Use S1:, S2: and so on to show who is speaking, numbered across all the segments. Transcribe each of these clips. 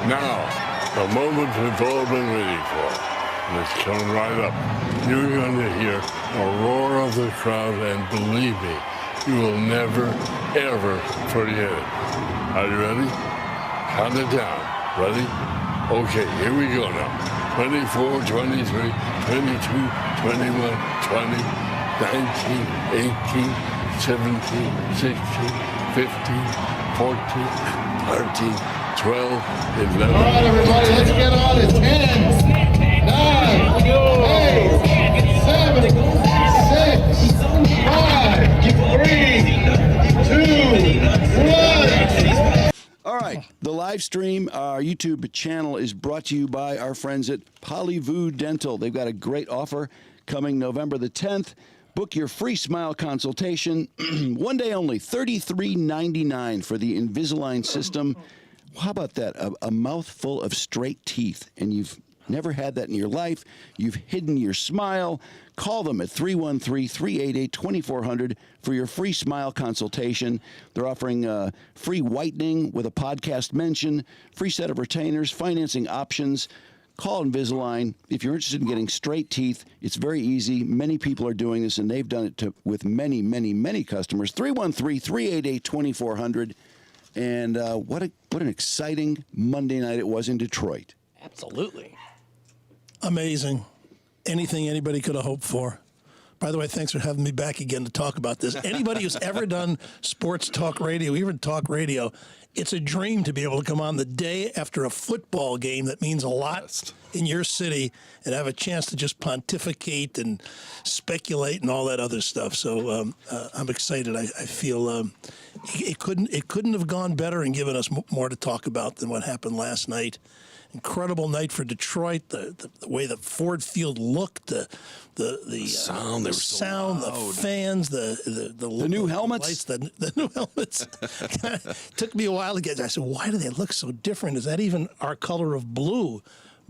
S1: Now, the moment we've all been waiting for. And it's coming right up. You're going to hear a roar of the crowd, and believe me, you will never, ever forget it. Are you ready? Count it down. Ready? Okay, here we go now. 24, 23, 22, 21, 20, 19, 18, 17, 16, 15, 14, 13, 12, 11.
S2: All right, everybody, let's get on it. 10, 9, 8, 7, 6, 5, 4, 3, 2, 1.
S3: All right, the live stream, our YouTube channel is brought to you by our friends at Polyvoo Dental. They've got a great offer coming November the 10th. Book your free smile consultation. One day only, $33.99 for the Invisalign system. How about that? A mouthful of straight teeth, and you've never had that in your life. You've hidden your smile. Call them at 313-388-2400 for your free smile consultation. They're offering free whitening with a podcast mention, free set of retainers, financing options. Call Invisalign. If you're interested in getting straight teeth, it's very easy. Many people are doing this, and they've done it with many, many, many customers. 313-388-2400. And what an exciting Monday night it was in Detroit.
S4: Absolutely.
S5: Amazing. Anything anybody could have hoped for. By the way, thanks for having me back again to talk about this. Anybody who's ever done sports talk radio, even talk radio, it's a dream to be able to come on the day after a football game that means a lot in your city and have a chance to just pontificate and speculate and all that other stuff. So I'm excited. I feel it couldn't have gone better and given us more to talk about than what happened last night. Incredible night for Detroit. The way the Ford Field looked, the sound, the fans, the
S3: new helmets,
S5: the new helmets. Took me a while to get. I said, why do they look so different? Is that even our color of blue?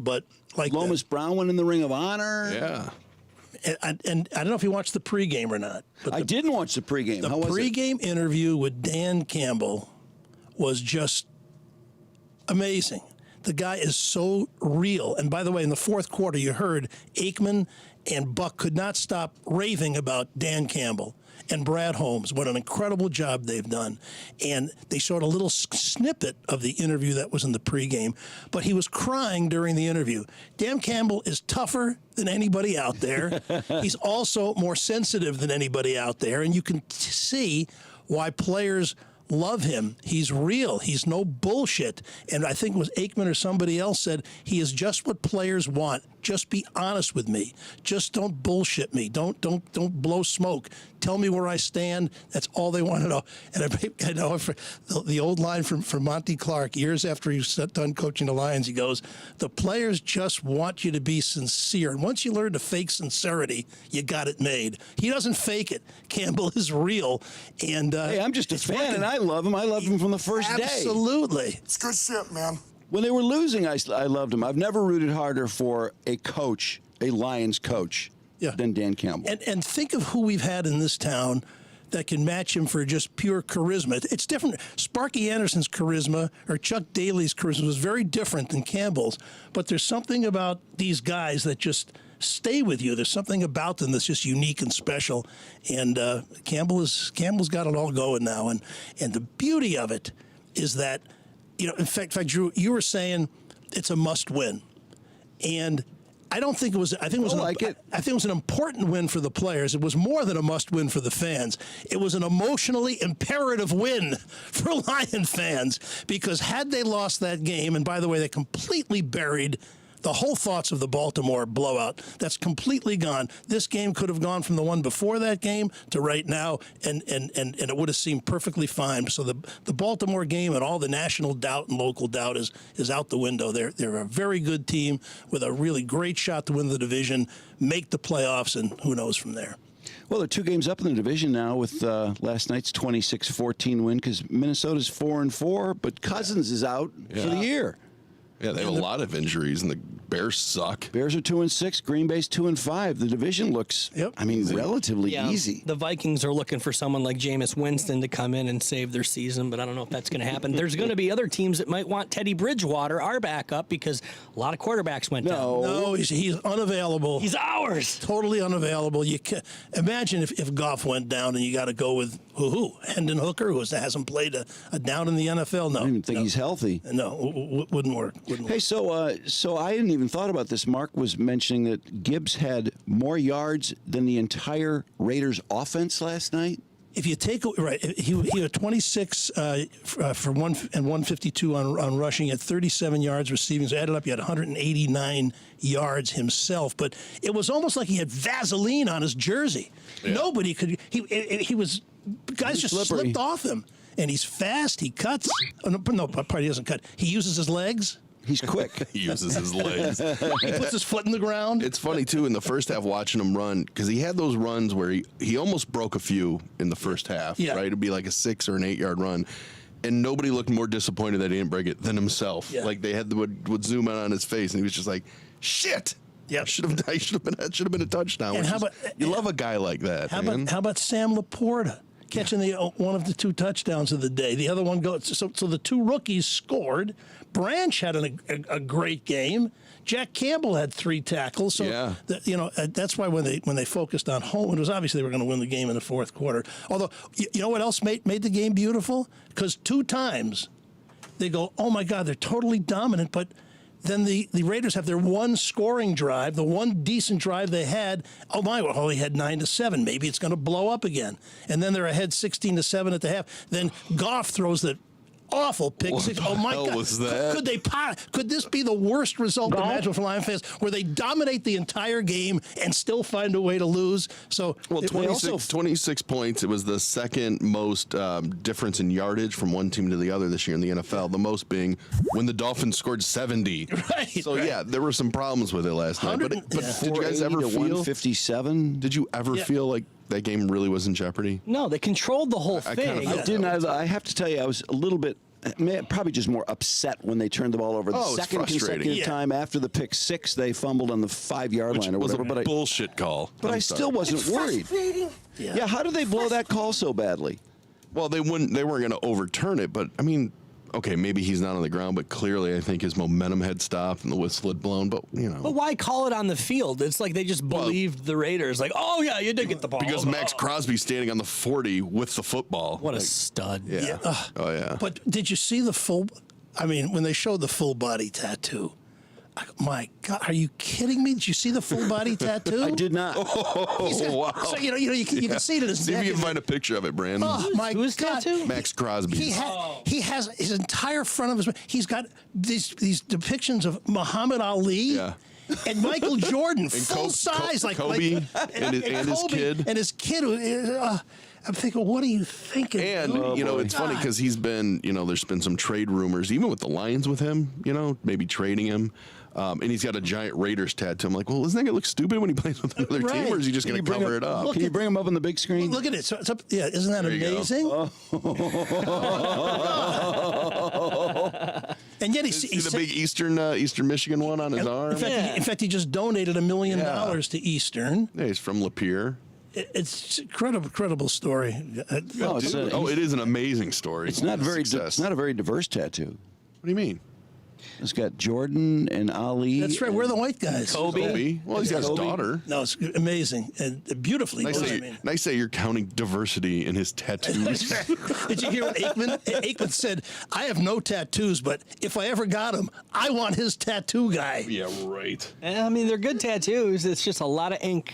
S5: But like
S3: Lomas Brown went in the Ring of Honor.
S4: Yeah.
S5: And I don't know if you watched the pregame or not. But
S3: I didn't watch the pregame. How was it?
S5: The pregame interview with Dan Campbell was just amazing. The guy is so real. And by the way, in the fourth quarter, you heard Aikman and Buck could not stop raving about Dan Campbell and Brad Holmes. What an incredible job they've done. And they showed a little snippet of the interview that was in the pregame, but he was crying during the interview. Dan Campbell is tougher than anybody out there. He's also more sensitive than anybody out there. And you can see why players love him. He's real. He's no bullshit. And I think it was Aikman or somebody else said, he is just what players want. Just be honest with me. Just don't bullshit me. Don't blow smoke. Tell me where I stand. That's all they want to know. And I know the old line from Monty Clark, years after he was done coaching the Lions, he goes, the players just want you to be sincere. And once you learn to fake sincerity, you got it made. He doesn't fake it. Campbell is real. And
S3: hey, I'm just a fan, and I love him. I loved him from the first day.
S5: Absolutely.
S6: It's good shit, man.
S3: When they were losing, I loved him. I've never rooted harder for a coach, a Lions coach, than Dan Campbell.
S5: And think of who we've had in this town that can match him for just pure charisma. It's different. Sparky Anderson's charisma or Chuck Daly's charisma was very different than Campbell's. But there's something about these guys that just stay with you. There's something about them that's just unique and special. And Campbell's got it all going now. And the beauty of it is that, in fact, Drew, you were saying it's a must-win, and I don't think it was. I think it was an important win for the players. It was more than a must-win for the fans. It was an emotionally imperative win for Lion fans, because had they lost that game, and by the way, they completely buried the whole thoughts of the Baltimore blowout. That's completely gone. This game could have gone from the one before that game to right now, and it would have seemed perfectly fine. So the Baltimore game and all the national doubt and local doubt is out the window. They're a very good team with a really great shot to win the division, make the playoffs, and who knows from there.
S3: Well, they're 2 games up in the division now with last night's 26-14 win, because Minnesota's 4-4, but Cousins is out for the year.
S4: Yeah, they have a lot of injuries, and the Bears suck.
S3: Bears are 2-6. Green Bay's 2-5. The division looks, I mean, relatively easy.
S6: The Vikings are looking for someone like Jameis Winston to come in and save their season, but I don't know if that's going to happen. There's going to be other teams that might want Teddy Bridgewater, our backup, because a lot of quarterbacks went down.
S5: No, he's unavailable.
S6: He's ours.
S5: Totally unavailable. You can imagine if Goff went down and you got to go with who? Hendon Hooker, who hasn't played a down in the NFL. No,
S3: I don't even think he's healthy.
S5: No, wouldn't work.
S3: Hey, so I hadn't even thought about this. Mark was mentioning that Gibbs had more yards than the entire Raiders offense last night.
S5: If you take he had 26 for 152 on rushing, at 37 yards receiving. So added up, he had 189 yards himself. But it was almost like he had Vaseline on his jersey. Yeah. Nobody could. He was. Guys just slipped off him. And he's fast. He cuts. Oh, no, he doesn't cut. He uses his legs.
S3: He's quick.
S4: He uses his legs.
S5: He puts his foot in the ground.
S4: It's funny, too, in the first half watching him run, because he had those runs where he almost broke a few in the first half, right? It'd be like a 6 or an 8 yard run. And nobody looked more disappointed that he didn't break it than himself. Yeah. Like they had would zoom in on his face, and he was just like, shit. Yeah, should have been a touchdown.
S5: And
S4: you love a guy like that.
S5: How about Sam Laporta? Catching one of the 2 touchdowns of the day. The other one goes. So the 2 rookies scored. Branch had a great game. Jack Campbell had 3 tackles. So that's why when they focused on home, it was obvious they were going to win the game in the fourth quarter. Although you know what else made the game beautiful? Because 2 times they go, oh my God, they're totally dominant, but then the Raiders have their one scoring drive, the one decent drive they had. Oh my! Well, they had 9-7. Maybe it's going to blow up again. And then they're ahead 16-7 at the half. Then Goff throws the awful pick six. Oh my God!
S4: Was that?
S5: Could this be the worst result imaginable for Lion fans, where they dominate the entire game and still find a way to lose? So
S4: 26 points. It was the second most difference in yardage from one team to the other this year in the NFL. The most being when the Dolphins scored 70.
S5: Right.
S4: So yeah, there were some problems with it last night. But did you guys ever feel
S3: 157?
S4: Did you ever feel like that game really was in jeopardy?
S6: No, they controlled the whole thing.
S3: I didn't. I have to tell you, I was a little bit, probably just more upset when they turned the ball over. The second consecutive time after the pick 6, they fumbled on the 5-yard line or whatever.
S4: But a bullshit call.
S3: But I still wasn't worried. Yeah, how did they blow that call so badly?
S4: Well, they weren't going to overturn it, but I mean, okay, maybe he's not on the ground, but clearly I think his momentum had stopped and the whistle had blown, but you know.
S6: But why call it on the field? It's like they just believed the Raiders. Like, oh yeah, you did get the ball.
S4: Because Max Crosby's standing on the 40 with the football.
S6: What a stud.
S4: Yeah. Oh yeah.
S5: But did you see the full, when they showed the full body tattoo, my God, are you kidding me? Did you see the full body tattoo?
S3: I did not.
S4: Wow.
S5: So you can see it in his
S4: See
S5: neck.
S4: if you can find a picture of it, Brandon.
S5: Oh my
S6: Who's
S5: God!
S6: tattoo?
S4: Max Crosby.
S5: He has his entire front of his. He's got these depictions of Muhammad Ali.
S4: Yeah.
S5: And Michael Jordan, full size, like
S4: Kobe and his kid.
S5: And his kid. I'm thinking, what are you thinking?
S4: And, it's funny because he's been, there's been some trade rumors, even with the Lions with him, maybe trading him. And he's got a giant Raiders tattoo. I'm like, well, doesn't that going to look stupid when he plays with another team, or is he just going to cover it up?
S3: Can you bring him up on the big screen?
S5: Look at it. So it's up, isn't that amazing? And yet he's
S4: the big Eastern Michigan one on his arm.
S5: In fact, he just donated $1 million to Eastern.
S4: Yeah, he's from Lapeer.
S5: It's incredible story.
S4: It is an amazing story.
S3: It's not a very diverse tattoo.
S4: What do you mean?
S3: It's got Jordan and Ali.
S5: That's right. We're the white guys.
S6: Kobe.
S4: Well, he's got his daughter.
S5: No, it's amazing and beautifully.
S4: Nice say you're counting diversity in his tattoos.
S5: Did you hear what Aikman said? I have no tattoos, but if I ever got him, I want his tattoo guy.
S4: Yeah, right.
S6: They're good tattoos. It's just a lot of ink.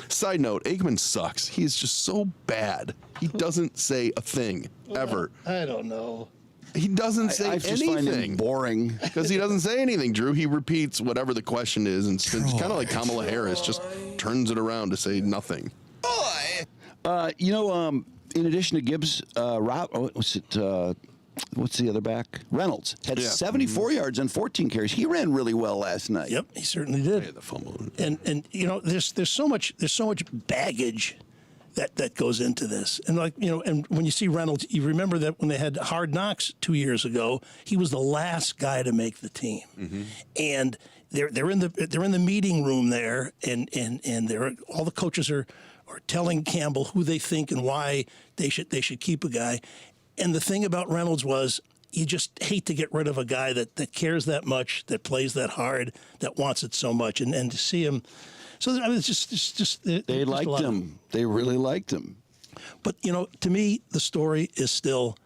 S4: Side note, Aikman sucks. He's just so bad. He doesn't say a thing, ever.
S5: I don't know.
S4: He doesn't say
S3: I just find him boring.
S4: Because he doesn't say anything, Drew. He repeats whatever the question is, and it's kind of like Kamala Harris, just turns it around to say nothing.
S3: In addition to Gibbs, what's the other back? Reynolds had 74 yards and 14 carries. He ran really well last night.
S5: Yep, he certainly did.
S4: Yeah, the fumble.
S5: And there's so much baggage that goes into this. And and when you see Reynolds, you remember that when they had Hard Knocks 2 years ago, he was the last guy to make the team. And they're in the meeting room there, and all the coaches are telling Campbell who they think and why they should keep a guy. And the thing about Reynolds was, you just hate to get rid of a guy that cares that much, that plays that hard, that wants it so much, and to see him. So I mean,
S3: they liked him. They really liked him.
S5: But to me, the story is still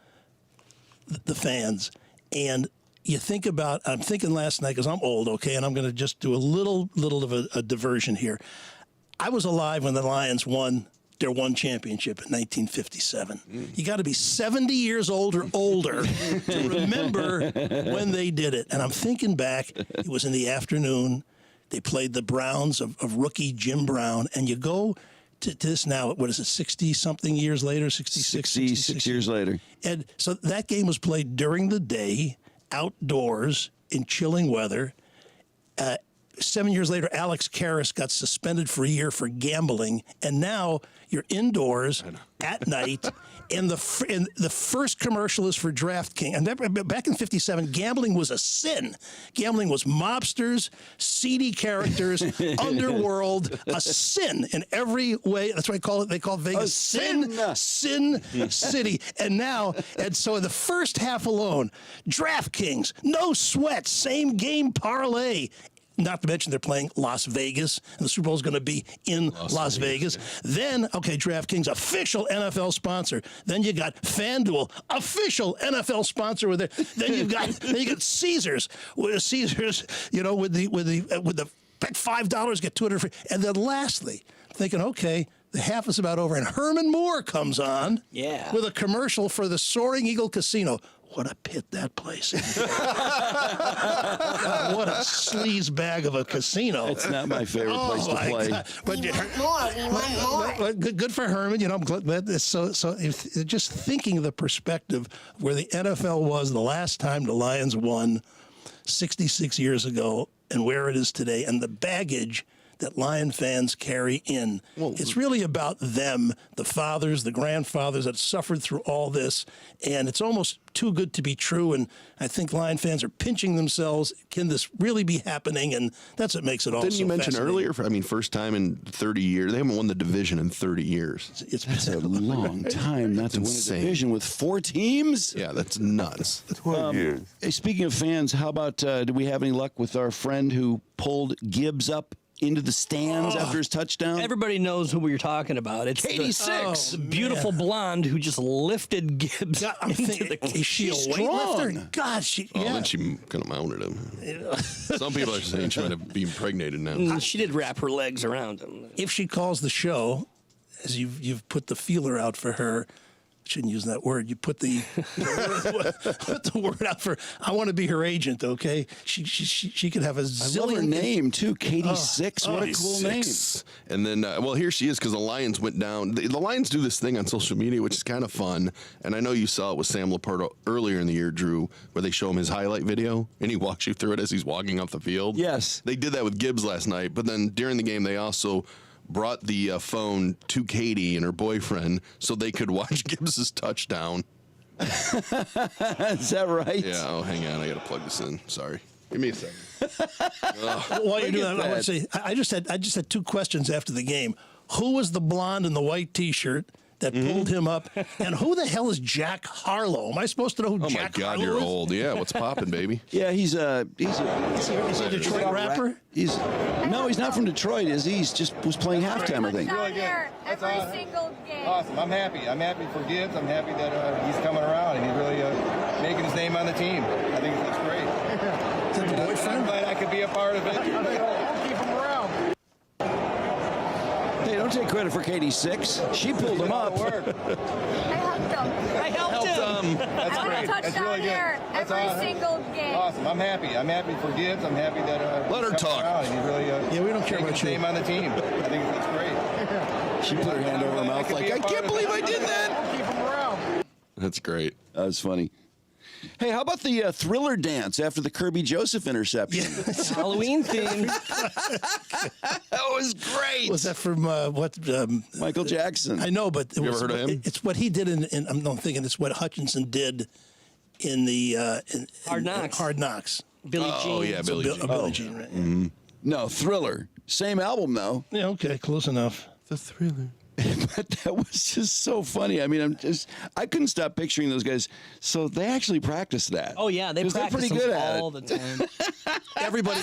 S5: the fans. And you think about, I'm thinking last night, because I'm old, okay, and I'm going to just do a little of a diversion here. I was alive when the Lions won their one championship in 1957. You got to be 70 years old or older to remember when they did it. And I'm thinking back, it was in the afternoon. They played the Browns of rookie Jim Brown. And you go to this now, what is it, 60-something years later, 66
S3: years later.
S5: And so that game was played during the day, outdoors, in chilling weather. 7 years later, Alex Karras got suspended for a year for gambling, and now you're indoors at night, and the first commercial is for DraftKings. And back in '57, gambling was a sin. Gambling was mobsters, seedy characters, underworld, a sin in every way. That's why they call it Vegas Sin City. And so in the first half alone, DraftKings, no sweat, same game parlay. Not to mention they're playing Las Vegas, and the Super Bowl is going to be in Las Vegas. Then, DraftKings, official NFL sponsor. Then you got FanDuel, official NFL sponsor with it. Then you got Caesars, with the bet $5 get $200 free. And then lastly, thinking, okay, the half is about over, and Herman Moore comes on with a commercial for the Soaring Eagle Casino. What a pit that place is. God, what a sleaze bag of a casino.
S3: It's not my favorite place to play.
S5: God. But we want more. Good for Herman. I'm glad this. So if, just thinking of the perspective where the NFL was the last time the Lions won 66 years ago and where it is today, and the baggage that Lion fans carry in. It's really about them, the fathers, the grandfathers that suffered through all this, and it's almost too good to be true, and I think Lion fans are pinching themselves. Can this really be happening? And that's what makes it all
S4: Didn't you mention earlier, first time in 30 years, they haven't won the division in 30 years.
S3: It's a long time not to win a division with 4 teams.
S4: Yeah, that's nuts.
S3: 12 years. Hey, speaking of fans, how about, do we have any luck with our friend who pulled Gibbs up into the stands after his touchdown?
S6: Everybody knows who we're talking about. It's
S3: Katie Six,
S6: the beautiful blonde who just lifted Gibbs.
S5: God, I'm thinking, is she a weightlifter? God,
S4: then she kind of mounted him. Some people are saying she might have been impregnated now.
S6: She did wrap her legs around him.
S5: If she calls the show, as you've put the feeler out for her, shouldn't use that word. You put the word out for. I want to be her agent. Okay, she could have a zillion.
S3: I love her name too, Katie Six. What a cool name.
S4: And then, here she is because the Lions went down. The Lions do this thing on social media, which is kind of fun. And I know you saw it with Sam Laporta earlier in the year, Drew, where they show him his highlight video and he walks you through it as he's walking off the field.
S3: Yes,
S4: they did that with Gibbs last night. But then during the game, they also brought the phone to Katie and her boyfriend so they could watch Gibbs's touchdown.
S3: Is that right?
S4: Yeah. Oh, hang on. I got to plug this in. Sorry. Give me a second.
S5: While you're doing that, I want to say I just had 2 questions after the game. Who was the blonde in the white T-shirt that pulled him up? And who the hell is Jack Harlow? Am I supposed to know who Jack Harlow is?
S4: Oh, my God, you're old. Yeah, what's popping, baby?
S3: Yeah, he's a
S5: Is he a Detroit rapper?
S3: No, he's not from Detroit, is he? He's just was playing halftime, I think.
S7: Really good. Every single game.
S8: Awesome. I'm happy. I'm happy for Gibbs. I'm happy that he's coming around and he's really making his name on the team. I think it's great.
S5: Is that the boyfriend?
S8: I'm glad I could be a part of it. Keep him around.
S3: Hey, don't take credit for Katie Six. She pulled him up.
S7: I helped him.
S8: That's
S7: I
S8: great.
S7: want a touchdown here every single game.
S8: Awesome. I'm happy. I'm happy for Gibbs. I'm happy that
S4: let her
S8: he's coming
S4: talk.
S8: around and he's really
S5: we don't care
S8: making
S5: about
S8: his
S5: you.
S8: name on the team. I think it's great.
S3: She put her hand over her mouth like, I can't believe I did that.
S8: Keep him around.
S4: That's great.
S3: That was funny. Hey, how about the Thriller dance after the Kirby Joseph interception?
S6: Halloween theme.
S3: That was great.
S5: Was that from what?
S3: Michael Jackson.
S5: I know, but
S4: You ever heard of him?
S5: It's what he did in I'm not thinking it's what Hutchinson did in the in
S6: Hard Knocks.
S5: Hard Knocks.
S6: Billie Jean.
S4: Oh, yeah, Billie Jean.
S5: Billie Jean, right?
S3: No, Thriller. Same album, though.
S5: Yeah, okay, close enough.
S4: The Thriller.
S3: But that was just so funny. I mean, I couldn't stop picturing those guys. So they actually practice that.
S6: Oh yeah, they
S3: 'Cause they're
S6: practice
S3: pretty good
S6: them
S3: at
S6: all
S3: it.
S6: the time.
S5: Everybody,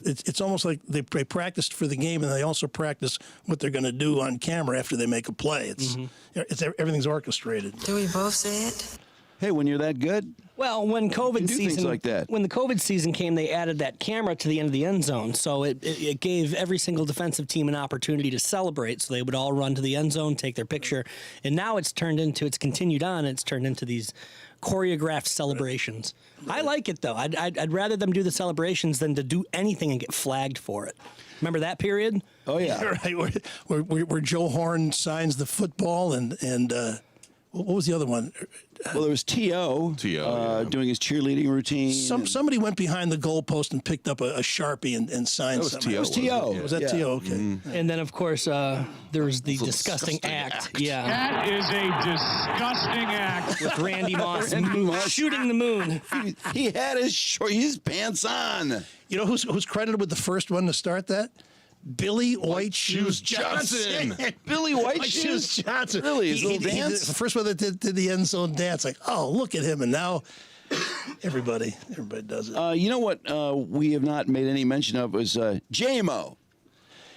S5: it's almost like they practiced for the game, and they also practice what they're going to do on camera after they make a play. It's everything's orchestrated.
S9: Do we both say it?
S3: Hey, when you're that good,
S6: Well, when COVID
S3: do things
S6: season
S3: like that.
S6: when the COVID season came, they added that camera to the end of the end zone, so it gave every single defensive team an opportunity to celebrate. So they would all run to the end zone, take their picture, and now it's turned into these choreographed celebrations. I like it though. I'd rather them do the celebrations than to do anything and get flagged for it. Remember that period?
S3: oh yeah.
S5: Right, where Joe Horn signs the football, and what was the other one?
S3: Well, there was T.O.
S4: yeah.
S3: doing his cheerleading routine.
S5: Somebody went behind the goalpost and picked up a Sharpie and signed
S4: was
S5: something.
S4: T.O.,
S3: It was T.O.
S5: Was that
S3: Yeah.
S5: T.O.? Okay.
S6: And then, of course, there was the disgusting
S4: disgusting
S6: act.
S4: act.
S6: Yeah,
S10: That is a disgusting act.
S6: with Randy Moss,
S3: Randy Moss.
S6: shooting the moon.
S3: He had his pants on.
S5: You know who's credited with the first one to start that? Billy White Shoes
S4: Johnson.
S3: Billy White Shoes
S5: Johnson.
S3: Really, his little
S5: He
S3: dance?
S5: the first one that did the end zone dance. Like, oh, look at him, and now everybody does it.
S3: You know what we have not made any mention of was J-Mo,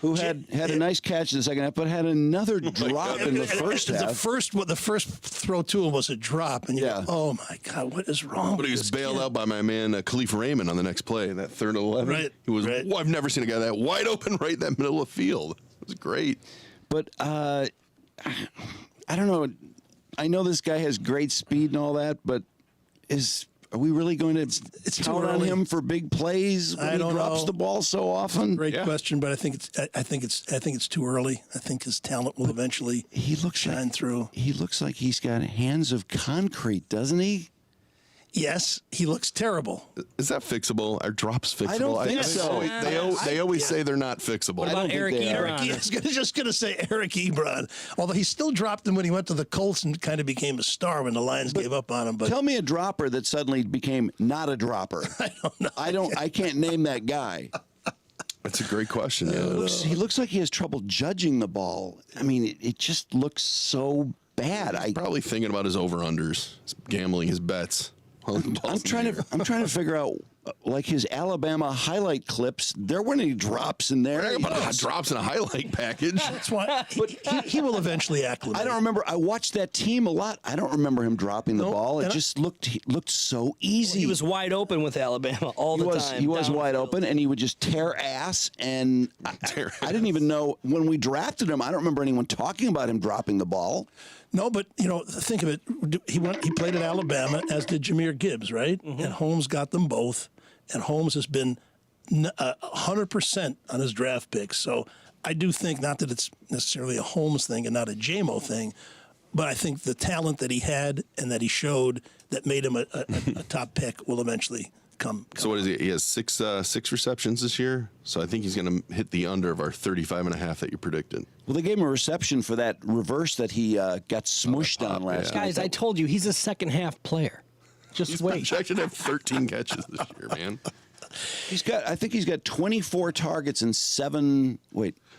S3: who had a nice catch in the second half, but had another drop in the first half.
S5: The first throw to him was a drop, and you
S3: Yeah.
S5: go, oh my God, what is wrong?
S4: But he
S5: with
S4: was
S5: this
S4: bailed
S5: kid?
S4: out by my man Khalif Raymond on the next play, that 3rd and 11.
S5: Right,
S4: He was.
S5: right.
S4: I've never seen a guy that wide open right in that middle of the field. It was great.
S3: But I don't know. I know this guy has great speed and all that, but are we really going to
S5: it's too
S3: count on
S5: early.
S3: him for big plays when
S5: I
S3: he
S5: don't
S3: drops
S5: know.
S3: the ball so often?
S5: Great
S4: Yeah.
S5: question, but I think it's too early. I think his talent will eventually
S3: He looks
S5: shine
S3: like,
S5: through.
S3: He looks like he's got hands of concrete, doesn't he?
S5: Yes, he looks terrible.
S4: Is that fixable? Are drops fixable?
S3: I don't think so.
S4: They always say they're not fixable.
S6: What
S3: I
S6: about
S3: don't think
S6: Eric
S3: they are.
S6: Ebron?
S5: I was just going to say Eric Ebron, although he still dropped him when he went to the Colts and kind of became a star when the Lions gave up on him. But
S3: Tell me a dropper that suddenly became not a dropper. I don't know. I can't name that guy.
S4: That's a great question. Yeah.
S3: He looks like he has trouble judging the ball. I mean, it just looks so bad.
S4: Probably thinking about his over-unders, gambling his bets.
S3: I'm trying to figure out like his Alabama highlight clips. There weren't any drops in there.
S4: Talking about drops in a highlight package.
S5: that's why he will eventually acclimate.
S3: I don't remember. I watched that team a lot. I don't remember him dropping the
S5: No,
S3: ball. It
S5: and
S3: just looked so easy.
S6: He was wide open with Alabama all the time.
S3: He was wide
S6: downfield.
S3: open, and he would just tear ass. And I didn't even know when we drafted him. I don't remember anyone talking about him dropping the ball.
S5: No, but think of it. He played at Alabama, as did Jahmyr Gibbs, right?
S6: Mm-hmm.
S5: And Holmes got them both, and Holmes has been 100% on his draft picks. So I do think, not that it's necessarily a Holmes thing and not a J-Mo thing, but I think the talent that he had and that he showed that made him a top pick will eventually come.
S4: So what is he? He has six receptions this year. So I think he's going to hit the under of our 35.5 that you predicted.
S3: Well, they gave him a reception for that reverse that he got smushed on last night.
S6: Guys, I told you he's a second half player. Just
S4: He's
S6: wait.
S4: projected to have 13 catches this year, man.
S3: I think he's got 24 targets and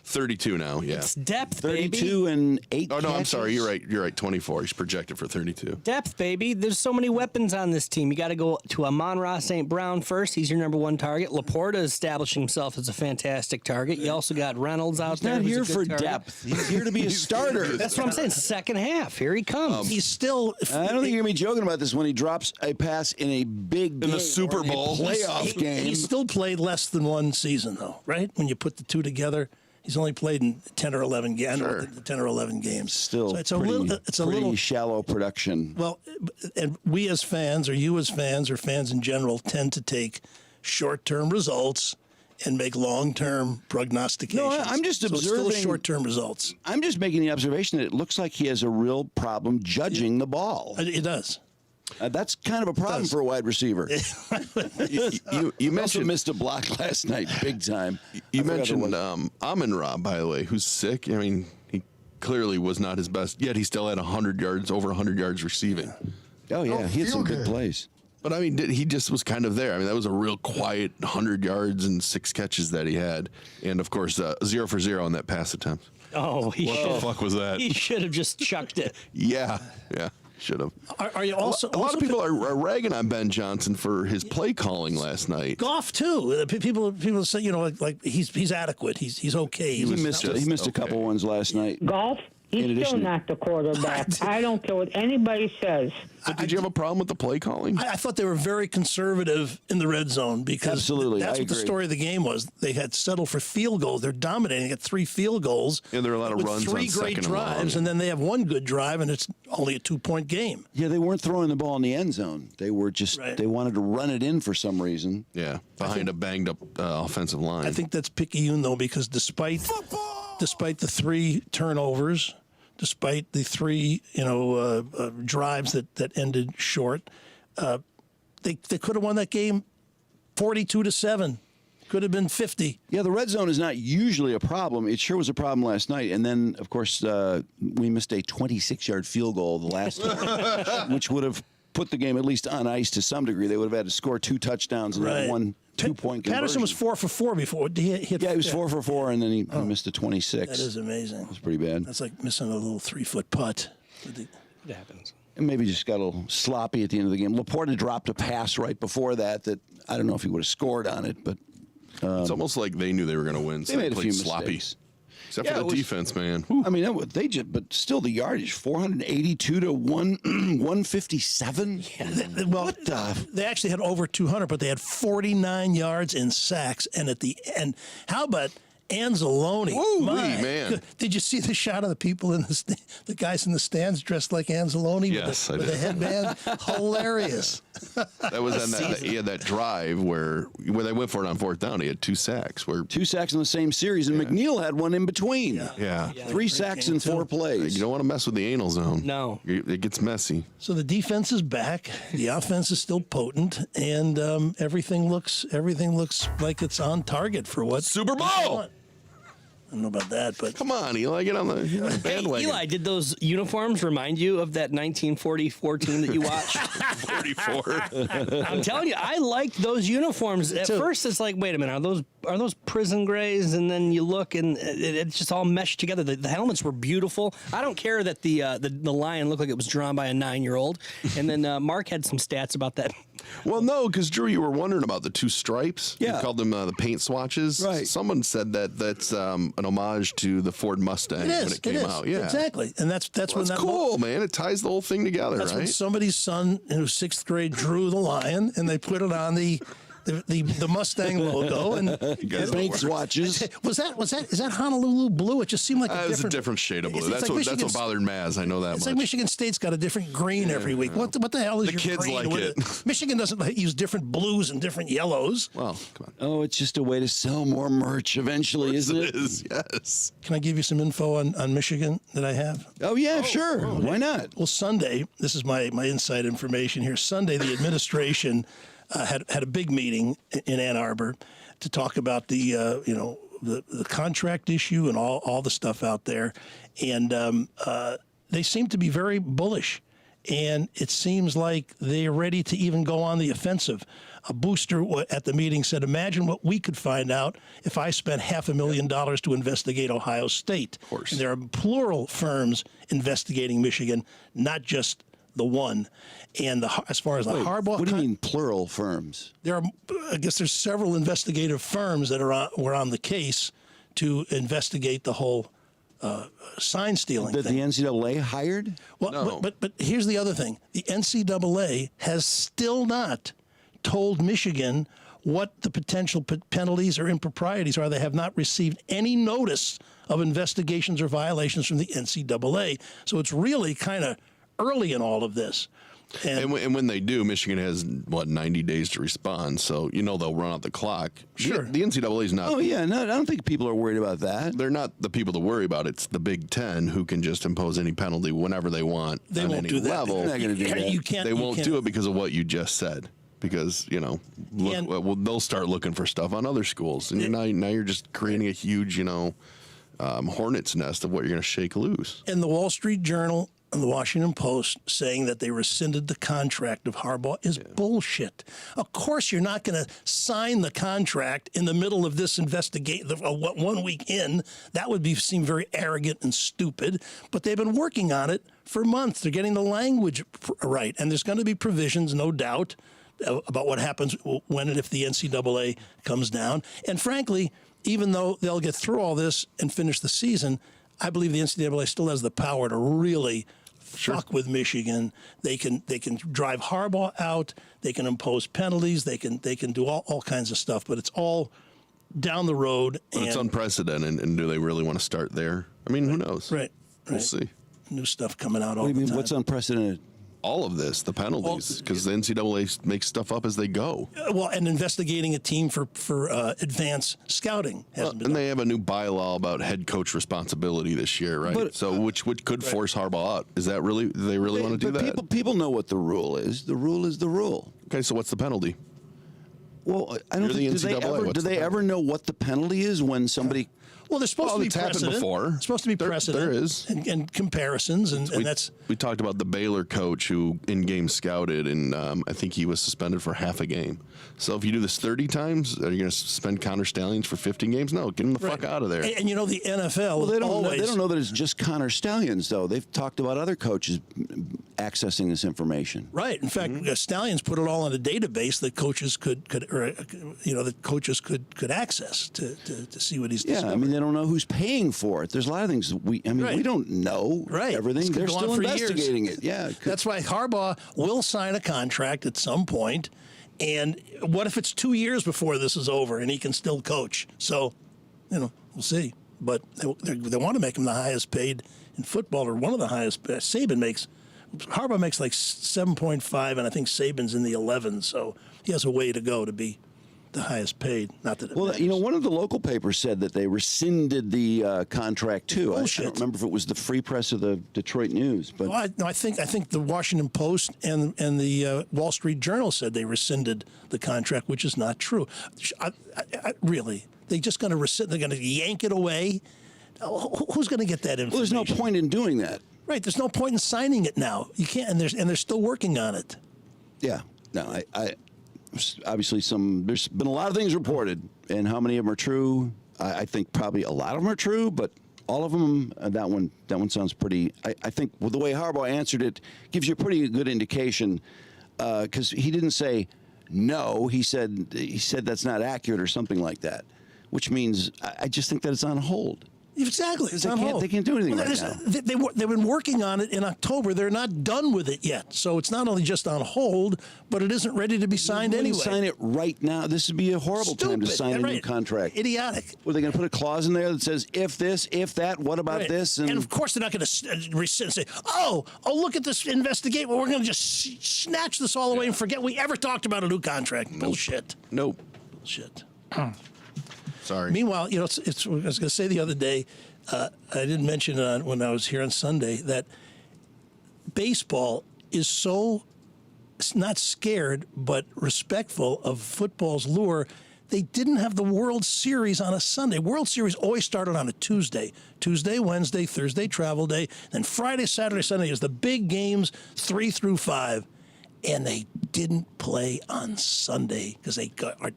S4: 32 now, yeah.
S6: It's depth,
S3: 32
S6: baby.
S3: and 8
S4: Oh, no, I'm
S3: catches.
S4: sorry. You're right. 24. He's projected for 32.
S6: Depth, baby. There's so many weapons on this team. You got to go to Amon-Ra St. Brown first. He's your number one target. Laporta establishing himself as a fantastic target. You also got Reynolds out
S3: He's
S6: there.
S3: not
S6: who's a
S3: here
S6: good
S3: for
S6: target.
S3: depth. He's here to be a starter.
S6: That's what I'm saying. Second half. Here he comes.
S5: He's still.
S3: I don't think you're going to be joking about this when he drops a pass in a big game
S4: the Super
S3: or a
S4: Bowl.
S3: playoff game.
S5: He still played less than one season, though, right? When you put the two together, he's only played in 10 or 11 games.
S4: Sure.
S5: 10 or 11 games.
S3: Still
S5: so it's a
S3: pretty,
S5: little. It's a
S3: pretty
S5: little
S3: shallow production.
S5: Well, and we as fans, or you as fans, or fans in general, tend to take short-term results and make long-term prognostications.
S3: No, I'm just
S5: so it's still
S3: observing-
S5: short-term results.
S3: I'm just making the observation that it looks like he has a real problem judging the ball.
S5: It does.
S3: That's kind of a problem for a wide receiver.
S4: You
S3: Also
S4: mentioned
S3: missed a block last night, big time.
S4: You
S3: I forgot
S4: mentioned
S3: who it was.
S4: Amon-Ra, by the way, who's sick. I mean, he clearly was not his best, yet he still had 100 yards, over 100 yards receiving.
S3: Oh, yeah, he had some big plays.
S4: But, I mean, he just was kind of there. I mean, that was a real quiet 100 yards and 6 catches that he had. And, of course, 0 for 0 on that pass attempt.
S6: Oh,
S4: What the fuck was that?
S6: He should have just chucked it.
S4: Yeah, should have.
S5: Are you also
S4: A lot of people are ragging on Ben Johnson for his play calling last night.
S5: Goff too? People say, you know, like he's adequate. He's okay.
S3: He missed a couple ones last night.
S9: Golf? He's still not the quarterback. I don't care what anybody says.
S4: But did you have a problem with the play calling?
S5: I thought they were very conservative in the red zone because
S3: Absolutely,
S5: that's
S3: I
S5: what the
S3: agree.
S5: story of the game was. They had settled for field goals. They're dominating. They got 3 field goals.
S4: Yeah, there are a lot of
S5: with
S4: runs
S5: 3
S4: on
S5: great
S4: second and long.
S5: drives, and then they have 1 good drive, and it's only a 2-point game.
S3: Yeah, they weren't throwing the ball in the end zone. They were just, they wanted to run it in for some reason.
S4: Yeah, behind a banged up offensive line.
S5: I think that's picayune, though, because despite the 3 turnovers, despite the 3 drives that ended short, they could have won that game 42-7. Could have been 50.
S3: Yeah, the red zone is not usually a problem. It sure was a problem last night. And then, of course, we missed a 26-yard field goal the last time, which would have put the game at least on ice to some degree. They would have had to score 2 touchdowns and then 1 2-point conversion.
S5: Patterson was 4 for 4 before. He hit,
S3: he was 4 for 4, and then he missed a 26.
S5: That is amazing.
S3: That's pretty bad.
S5: That's like missing a little 3-foot putt.
S6: It happens.
S3: And maybe just got a little sloppy at the end of the game. Laporta dropped a pass right before that I don't know if he would have scored on it, but
S4: it's almost like they knew they were going to win. So
S3: they made a
S4: played
S3: few
S4: sloppy.
S3: mistakes.
S4: Except
S3: Yeah,
S4: for
S3: it
S4: the
S3: was-
S4: defense, man.
S3: I mean, but still the yardage, 482 to 157.
S5: Yeah, well, they actually had over 200, but they had 49 yards in sacks. And at the end, how about Anzalone?
S4: Woo-wee,
S5: My
S4: man.
S5: God. Did you see the shot of the people in the guys in the stands dressed like Anzalone
S4: Yes, I
S5: with
S4: did.
S5: a headband? Hilarious.
S4: That was on that drive where they went for it on 4th down. He had 2 sacks.
S3: 2 sacks in the same series, and McNeil had one in between.
S4: Yeah.
S3: 3 sacks in 4 plays.
S4: You don't want to mess with the anal zone.
S6: No.
S4: It gets messy.
S5: So the defense is back. The offense is still potent, and everything looks like it's on target for what
S4: Super Bowl!
S5: I don't know about that, but
S4: Come on, Eli, get on the
S6: Hey,
S4: bandwagon.
S6: Eli, did those uniforms remind you of that 1944 team that you watched?
S4: 44.
S6: I'm telling you, I liked those uniforms. At first, it's like, wait a minute, are those prison grays? And then you look, and it's just all meshed together. The helmets were beautiful. I don't care that the lion looked like it was drawn by a 9-year-old. And then Mark had some stats about that.
S4: Well, no, because Drew, you were wondering about the 2 stripes.
S3: Yeah.
S4: You called them the paint swatches.
S3: Right.
S4: Someone said that's an homage to the Ford Mustang when it came out. Yeah.
S5: Exactly, and that's when
S4: That's
S5: that
S4: cool, man. It ties the whole thing together,
S5: That's when
S4: right?
S5: somebody's son in 6th grade drew the lion, and they put it on the Mustang logo and
S4: guys
S3: Paint
S4: don't
S3: swatches.
S5: is that Honolulu blue? It just seemed like
S4: It was a different shade of blue.
S5: It's
S4: That's
S5: like
S4: what
S5: Michigan's-
S4: bothered Maz. I know that
S5: It's
S4: much.
S5: like Michigan State's got a different green every week. What the hell is
S4: The
S5: your
S4: kids
S5: green?
S4: like
S5: with
S4: it.
S5: Michigan doesn't use different blues and different yellows.
S4: Well, come on.
S3: Oh, it's just a way to sell more merch eventually, isn't it?
S4: It is, yes.
S5: Can I give you some info on Michigan that I have?
S3: Oh, yeah, sure. Why not?
S5: Well, Sunday, this is my inside information here. Sunday, the administration had a big meeting in Ann Arbor to talk about the contract issue and all the stuff out there, and they seem to be very bullish. And it seems like they're ready to even go on the offensive. A booster at the meeting said, imagine what we could find out if I spent $500,000 to investigate Ohio State. Of
S4: course.
S5: And there are plural firms investigating Michigan, not just the one. And as far as the Harbaugh...
S3: What do you mean plural firms?
S5: I guess there's several investigative firms that were on the case to investigate the whole sign stealing
S3: That
S5: thing.
S3: the NCAA hired?
S5: Well,
S4: No.
S5: but here's the other thing. The NCAA has still not told Michigan what the potential penalties or improprieties are. They have not received any notice of investigations or violations from the NCAA. So it's really kind of early in all of this.
S4: And when they do, Michigan has, 90 days to respond. So, they'll run out the clock.
S5: Sure.
S4: The NCAA is not.
S3: Oh, yeah. No, I don't think people are worried about that.
S4: They're not the people to worry about. It's the Big Ten who can just impose any penalty whenever they want
S5: They
S4: on
S5: won't
S4: any
S5: do that.
S4: level.
S3: They're not going to do that.
S5: You can't.
S4: They won't
S5: can't-
S4: do it because of what you just said. Because, they'll start looking for stuff on other schools. And now you're just creating a huge, hornet's nest of what you're going to shake loose.
S5: And the Wall Street Journal and the Washington Post saying that they rescinded the contract of Harbaugh is bullshit. Of course, you're not going to sign the contract in the middle of this investigation. 1 week in, that would seem very arrogant and stupid. But they've been working on it for months. They're getting the language right, and there's going to be provisions, no doubt, about what happens when and if the NCAA comes down. And frankly, even though they'll get through all this and finish the season, I believe the NCAA still has the power to really fuck with Michigan. They can drive Harbaugh out. They can impose penalties. They can do all kinds of stuff. But it's all down the road.
S4: But it's unprecedented. And do they really want to start there? I mean, who knows?
S5: Right.
S4: We'll see.
S5: New stuff coming out all
S3: What do you
S5: the
S3: mean?
S5: time.
S3: What's unprecedented?
S4: All of this, the penalties, because the NCAA makes stuff up as they go.
S5: Well, and investigating a team for advanced scouting hasn't been
S4: And
S5: done.
S4: they have a new bylaw about head coach responsibility this year, right?
S3: But-
S4: So which could force Harbaugh out. Is that really? Do they really want to do
S3: But
S4: that?
S3: People know what the rule is. The rule is the rule.
S4: Okay, so what's the penalty?
S3: Well, I don't
S4: You're the
S3: think do they
S4: NCAA.
S3: ever
S4: What's
S3: do
S4: the
S3: they
S4: penalty?
S3: ever know what the penalty is when somebody?
S5: Well, there's supposed to be
S4: it's happened
S5: precedent.
S4: before.
S5: It's supposed to be precedent.
S4: There is.
S5: And comparisons, and that's
S4: We talked about the Baylor coach who in-game scouted, and I think he was suspended for half a game. So if you do this 30 times, are you going to suspend Connor Stallions for 15 games? No, get him the fuck out of there.
S5: And the NFL.
S3: Well, they
S5: always,
S3: don't know that it's just Connor Stallions, though. They've talked about other coaches accessing this information.
S5: Right. In fact, Stallions put it all in a database that coaches could access to see what he's
S3: Yeah,
S5: discovered.
S3: I mean, they don't know who's paying for it. There's a lot of things we
S5: Right.
S3: don't know everything.
S5: This could
S3: They're
S5: go on
S3: still
S5: for years.
S3: investigating it. Yeah, it could-
S5: That's why Harbaugh will sign a contract at some point. And what if it's 2 years before this is over and he can still coach? So, we'll see. But they want to make him the highest paid in football, or one of the highest. Harbaugh makes like 7.5, and I think Saban's in the 11. So he has a way to go to be the highest paid. Not that it matters.
S3: one of the local papers said that they rescinded the contract too. I
S5: Bullshit.
S3: don't remember if it was the Free Press or the Detroit News, but
S5: Well, I think the Washington Post and the Wall Street Journal said they rescinded the contract, which is not true. Really, they're just going to rescind. They're going to yank it away. Who's going to get that information?
S3: well, there's no point in doing that.
S5: Right. There's no point in signing it now. You can't, and they're still working on it.
S3: Yeah, no, I obviously there's been a lot of things reported, and how many of them are true? I think probably a lot of them are true, but all of them, that one sounds pretty. I think the way Harbaugh answered it gives you a pretty good indication, because he didn't say no. He said that's not accurate or something like that, which means I just think that it's on hold.
S5: Exactly. It's on hold.
S3: They can't do anything right now.
S5: They've been working on it in October. They're not done with it yet. So it's not only just on hold, but it isn't ready to be signed
S3: Wouldn't
S5: anyway.
S3: sign it right now. This would be a horrible time to
S5: Stupid.
S3: sign a new
S5: Right.
S3: contract.
S5: Idiotic.
S3: Were they going to put a clause in there that says if this, if that, what about
S5: Right.
S3: this?
S5: And of course, they're not going to rescind and say, oh, look at this investigate. Well, we're going to just snatch this all away and forget we ever talked about a new contract. Bullshit.
S4: Nope.
S5: Bullshit.
S4: Sorry.
S5: Meanwhile, I was going to say the other day, I didn't mention it when I was here on Sunday, that baseball is so not scared but respectful of football's lure. They didn't have the World Series on a Sunday. World Series always started on a Tuesday. Tuesday, Wednesday, Thursday, travel day. Then Friday, Saturday, Sunday is the big games, 3 through 5. And they didn't play on Sunday because they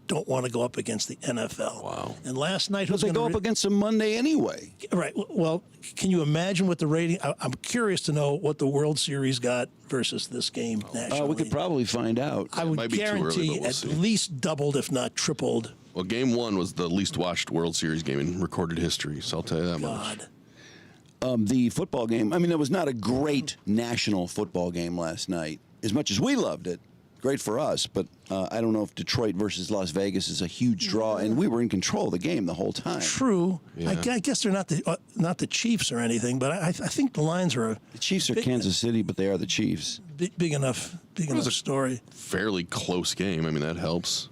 S5: don't want to go up against the NFL.
S4: Wow.
S5: And last night,
S3: Because they go up against them Monday anyway.
S5: Right. Well, can you imagine what the rating? I'm curious to know what the World Series got versus this game nationally.
S3: We could probably find out.
S5: I would
S4: might be too early,
S5: guarantee
S4: but we'll
S5: at
S4: see.
S5: least doubled, if not tripled.
S4: Well, Game 1 was the least watched World Series game in recorded history, so I'll tell you that much.
S5: God.
S3: The football game, I mean, it was not a great national football game last night, as much as we loved it. great for us, but I don't know if Detroit versus Las Vegas is a huge draw, and we were in control of the game the whole time.
S5: True.
S4: Yeah.
S5: I guess they're not the Chiefs or anything, but I think the Lions are
S3: The Chiefs are Kansas City, but they are the Chiefs.
S5: big enough story.
S4: Fairly close game. I mean, that helps.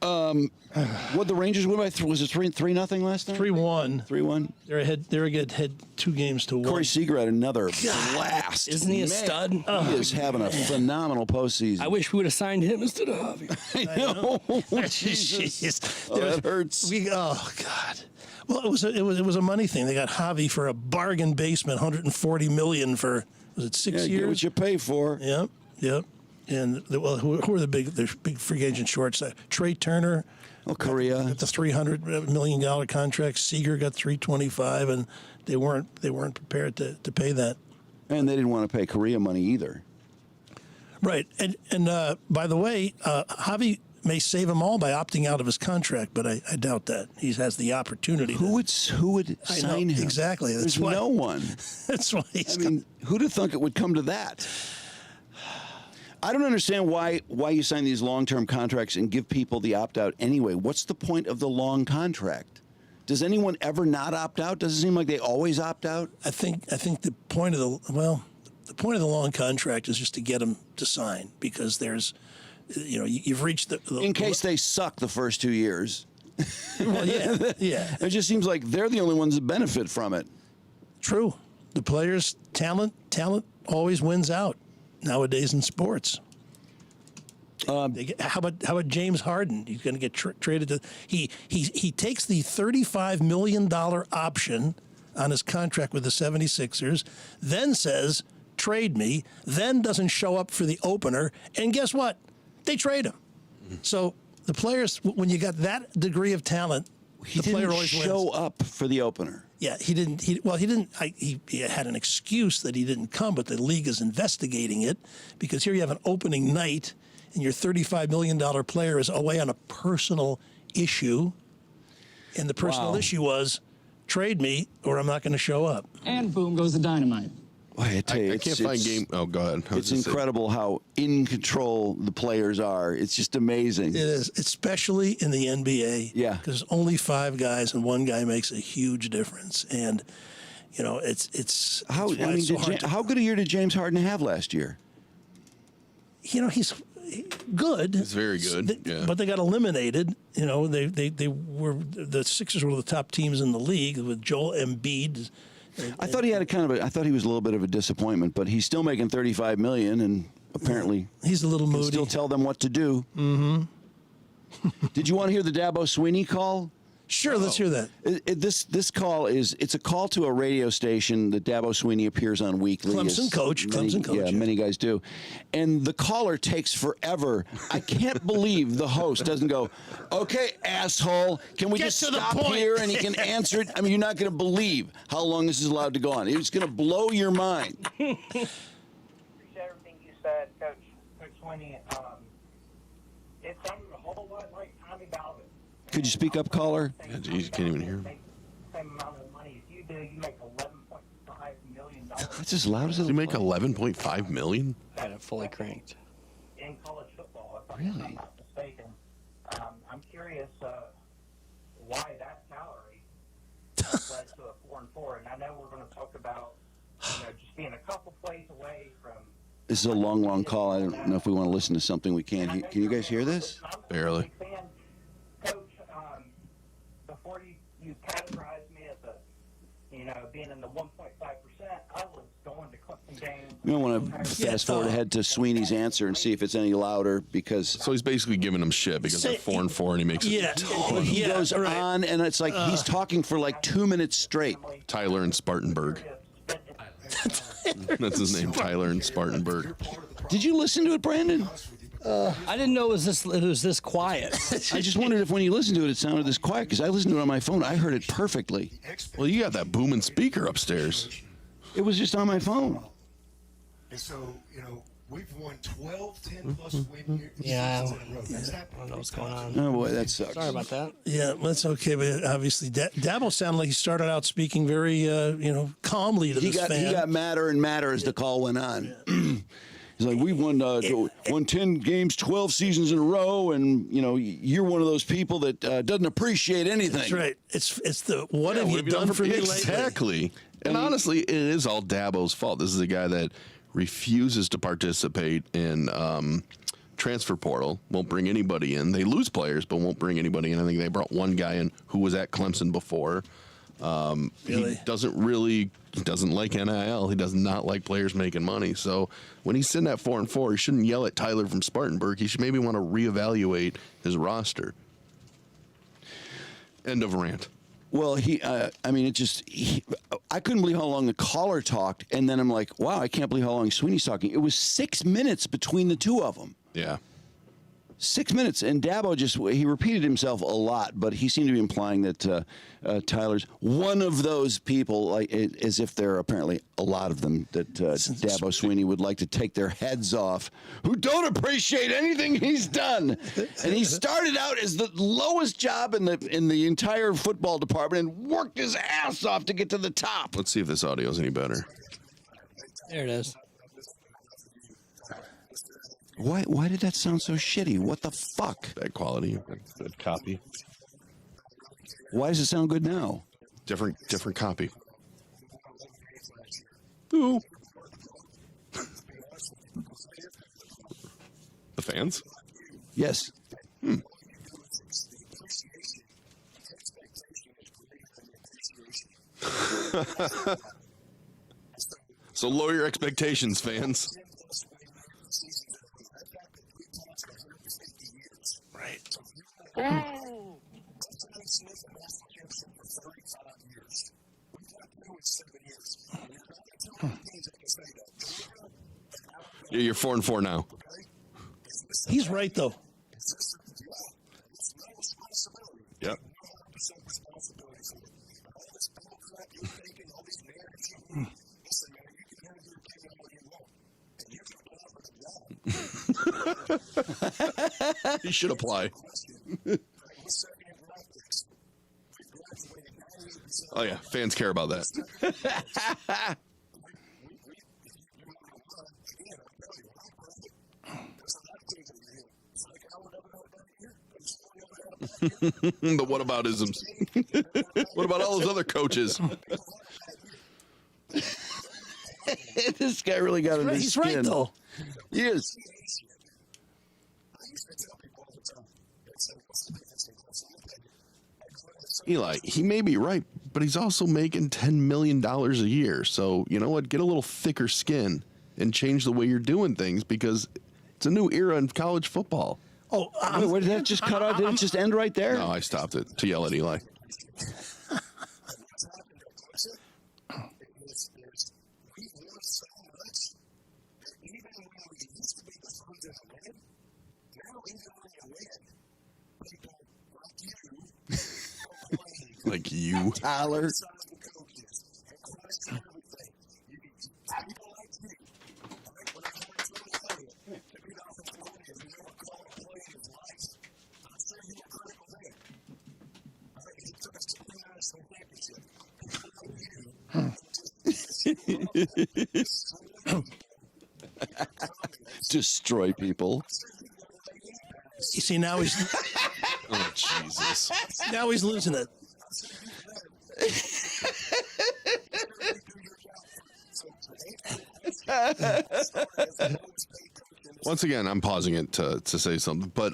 S3: What the Rangers win by? Was it 3-0 last night?
S5: 3-1.
S3: 3-1.
S5: They're ahead. They're ahead 2 games to 1.
S3: Corey Seager had another blast.
S6: Isn't he a
S3: Man,
S6: stud?
S3: He is having a phenomenal postseason.
S6: I wish we would have signed him instead of Javi.
S3: I know.
S5: Jesus.
S3: Oh, that hurts.
S5: Oh God. Well, it was a money thing. They got Javi for a bargain basement, $140 million for, was it 6
S3: Yeah,
S5: years?
S3: get what you pay for.
S5: Yep. And who are the big free agent shorts? Trey Turner.
S3: Korea
S5: got the $300 million contract. Seager got $325, and they weren't prepared to pay that.
S3: And they didn't want to pay Korea money either.
S5: Right. And by the way, Javi may save them all by opting out of his contract, but I doubt that. He has the opportunity.
S3: Who would sign him?
S5: Exactly.
S3: There's no one.
S5: That's why
S3: who'd have thunk it would come to that? I don't understand why you sign these long-term contracts and give people the opt-out anyway. What's the point of the long contract? Does anyone ever not opt out? Does it seem like they always opt out?
S5: I think the point of the point of the long contract is just to get them to sign, because there's, you've reached the
S3: in case they suck the first 2 years.
S5: Well, yeah.
S3: It just seems like they're the only ones that benefit from it.
S5: True. The players' talent always wins out nowadays in sports. How about James Harden? He's going to get traded to. He takes the $35 million option on his contract with the 76ers, then says, trade me, then doesn't show up for the opener, and guess what? They trade him. So the players, when you got that degree of talent,
S3: He
S5: the player
S3: didn't
S5: always
S3: show
S5: wins.
S3: up for the opener.
S5: Yeah, he didn't. He had an excuse that he didn't come, but the league is investigating it, because here you have an opening night, and your $35 million player is away on a personal issue, and the personal issue was, trade me or I'm not going to show up.
S11: And boom goes the dynamite.
S3: Boy, I tell you,
S4: I can't find game. Oh, go ahead.
S3: It's incredible how in control the players are. It's just amazing.
S5: It is, especially in the NBA.
S3: Yeah.
S5: Because only 5 guys and one guy makes a huge difference. And, it's
S3: How good a year did James Harden have last year?
S5: He's good.
S4: He's very good. Yeah.
S5: But they got eliminated. The Sixers were the top teams in the league with Joel Embiid.
S3: I thought he had I thought he was a little bit of a disappointment, but he's still making $35 million, and apparently
S5: he's a little moody.
S3: Still tell them what to do. Mm-hmm. Did you want to hear the Dabo Swinney call?
S5: Sure, let's hear that.
S3: This call it's a call to a radio station that Dabo Swinney appears on weekly.
S5: Clemson coach.
S3: Yeah, many guys do. And the caller takes forever. I can't believe the host doesn't go, okay, asshole, can we just stop here and he can answer it? I mean, you're not going to believe how long this is allowed to go on. It's going to blow your mind.
S12: Appreciate everything you said, Coach Swinney. It sounded a whole lot like Tommy Baldwin.
S3: Could you speak up, caller?
S4: Yeah, geez, you can't even hear him.
S12: Same amount of money as you do, you make $11.5 million.
S3: That's as loud as it.
S4: Did you make $11.5 million?
S6: Got it fully cranked.
S12: In college football, if
S3: Really?
S12: I'm not mistaken. I'm curious why that salary led to a 4-4. And I know we're going to talk about just being a couple plays away from.
S3: This is a long call. I don't know if we want to listen to something we can't hear. Can you guys hear this?
S4: Barely.
S12: Coach, before you categorized me as being in the 1.5%, I was going to Clemson games.
S3: We don't want to fast forward ahead to Sweeney's answer and see if it's any louder, because
S4: So he's basically giving him shit because they're 4-4 and he makes
S5: Yeah.
S4: a ton.
S3: he goes on, and it's like he's talking for like 2 minutes straight.
S4: Tyler and Spartanburg. That's his name, Tyler and Spartanburg.
S3: Did you listen to it, Brandon?
S6: I didn't know it was this quiet.
S3: I just wondered if when you listened to it, it sounded this quiet, because I listened to it on my phone. I heard it perfectly.
S4: Well, you got that booming speaker upstairs.
S3: It was just on my phone.
S13: And so, we've won 12, 10-plus win years.
S6: Yeah,
S13: That's
S6: I don't know what's going on.
S3: Oh, boy, that sucks.
S6: Sorry about that.
S5: Yeah, that's okay. But obviously, Dabo sounded like he started out speaking very, calmly to this fan.
S3: He got madder and madder as the call went on. He's like, we've won 10 games, 12 seasons in a row, and you're one of those people that doesn't appreciate anything.
S5: That's right. It's the what have you done for me lately?
S4: Exactly. And honestly, it is all Dabo's fault. This is a guy that refuses to participate in transfer portal, won't bring anybody in. They lose players, but won't bring anybody in. I think they brought one guy in who was at Clemson before. He doesn't like NIL. He does not like players making money. So when he's sitting at 4-4, he shouldn't yell at Tyler from Spartanburg. He should maybe want to reevaluate his roster. End of rant.
S3: Well, I couldn't believe how long the caller talked, and then I'm like, wow, I can't believe how long Swinney's talking. It was 6 minutes between the two of them.
S4: Yeah.
S3: 6 minutes, and Dabo he repeated himself a lot, but he seemed to be implying that Tyler's one of those people, like as if there are apparently a lot of them, that Dabo Swinney would like to take their heads off, who don't appreciate anything he's done. And he started out as the lowest job in the entire football department and worked his ass off to get to the top.
S4: Let's see if this audio is any better.
S6: There it is.
S3: Why did that sound so shitty? What the fuck?
S4: Bad quality, bad copy.
S3: Why does it sound good now?
S4: Different copy. Ooh. The fans?
S3: Yes.
S4: So lower your expectations, fans. Yeah, you're 4-4 now.
S5: He's right, though.
S4: Yep. He should apply. Oh, yeah. Fans care about that. The whataboutisms. What about all those other coaches?
S3: This guy really got in his
S5: He's
S3: skin.
S5: right, though.
S3: He is.
S4: Eli, he may be right, but he's also making $10 million a year. So, you know what? Get a little thicker skin and change the way you're doing things, because it's a new era in college football.
S5: Oh,
S3: wait, did that just cut out? Did it just end right there?
S4: No, I stopped it to yell at Eli. Like you,
S3: Tyler. Destroy people.
S5: You see, now he's
S4: oh Jesus!
S5: Now he's losing it.
S4: Once again, I'm pausing it to say something, but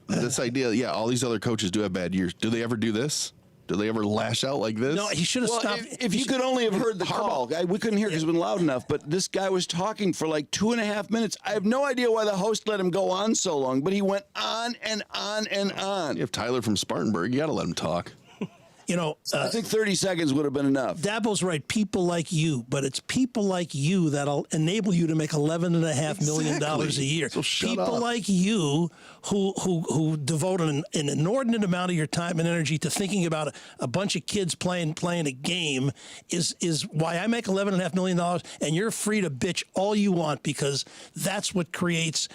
S4: this idea, yeah, all these other coaches do have bad years. Do they ever do this? Do they ever lash out like this?
S5: No, he should have stopped.
S3: If you could only have heard the call, we couldn't hear because it wasn't loud enough. But this guy was talking for like 2.5 minutes. I have no idea why the host let him go on so long, but he went on and on and on.
S4: You have Tyler from Spartanburg. You got to let him talk.
S5: You know,
S3: I think 30 seconds would have been enough.
S5: Dabo's right. People like you, but it's people like you that'll enable you to make $11.5 million a year.
S4: So shut
S5: people
S4: up.
S5: like you who devote an inordinate amount of your time and energy to thinking about a bunch of kids playing a game is why I make $11.5 million, and you're free to bitch all you want, because that's what creates.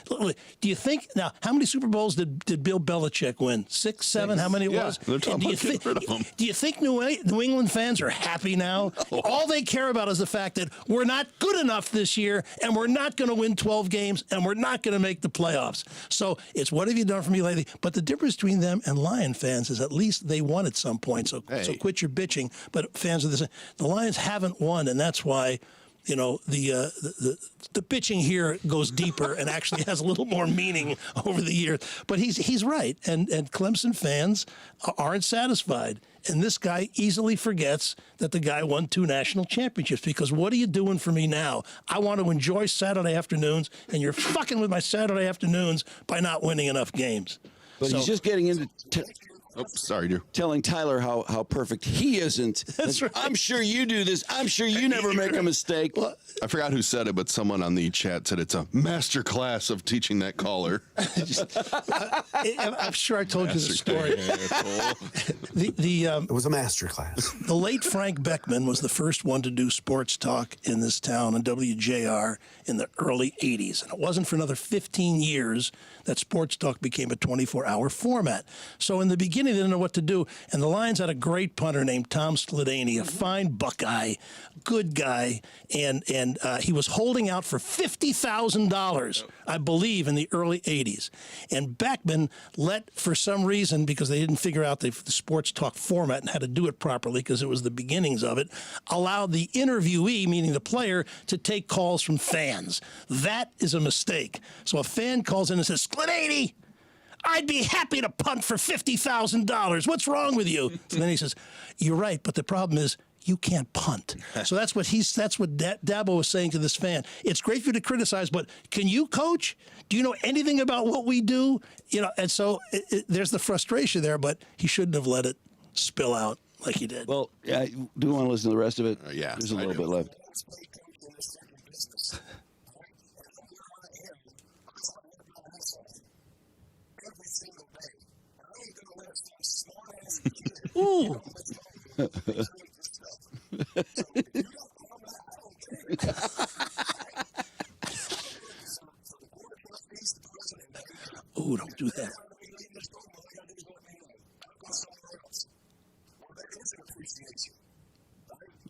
S5: Do you think now? How many Super Bowls did Bill Belichick win? 6, 7? How many it was?
S4: They're talking about getting rid of them.
S5: Do you think New England fans are happy now? All they care about is the fact that we're not good enough this year, and we're not going to win 12 games, and we're not going to make the playoffs. So it's what have you done for me lately? But the difference between them and Lion fans is at least they won at some point. So quit your bitching. But fans of the Lions haven't won, and that's why. You know, the pitching here goes deeper and actually has a little more meaning over the years. But he's right, and Clemson fans aren't satisfied. And this guy easily forgets that the guy won 2 national championships, because what are you doing for me now? I want to enjoy Saturday afternoons, and you're fucking with my Saturday afternoons by not winning enough games.
S3: But he's just getting into...
S4: sorry, dear.
S3: Telling Tyler how perfect he isn't.
S5: That's right.
S3: I'm sure you do this. I'm sure you never make a mistake.
S4: Well, I forgot who said it, but someone on the chat said it's a master class of teaching that caller.
S5: I'm sure I told you the story.
S13: It was a master class.
S5: The late Frank Beckman was the first one to do sports talk in this town on WJR in the early 80s. And it wasn't for another 15 years that sports talk became a 24-hour format. So in the beginning, they didn't know what to do. And the Lions had a great punter named Tom Sladany, a fine Buckeye, good guy. And he was holding out for $50,000, I believe, in the early 80s. And Beckman for some reason, because they didn't figure out the sports talk format and how to do it properly, because it was the beginnings of it, allowed the interviewee, meaning the player, to take calls from fans. That is a mistake. So a fan calls in and says, Sladany, I'd be happy to punt for $50,000. What's wrong with you? And then he says, you're right, but the problem is you can't punt. So that's what Dabo was saying to this fan. It's great for you to criticize, but can you coach? Do you know anything about what we do? You know, and so there's the frustration there, but he shouldn't have let it spill out like he did.
S3: Well, do you want to listen to the rest of it?
S4: Yeah.
S3: There's a little bit left.
S5: Ooh. Ooh, don't do that.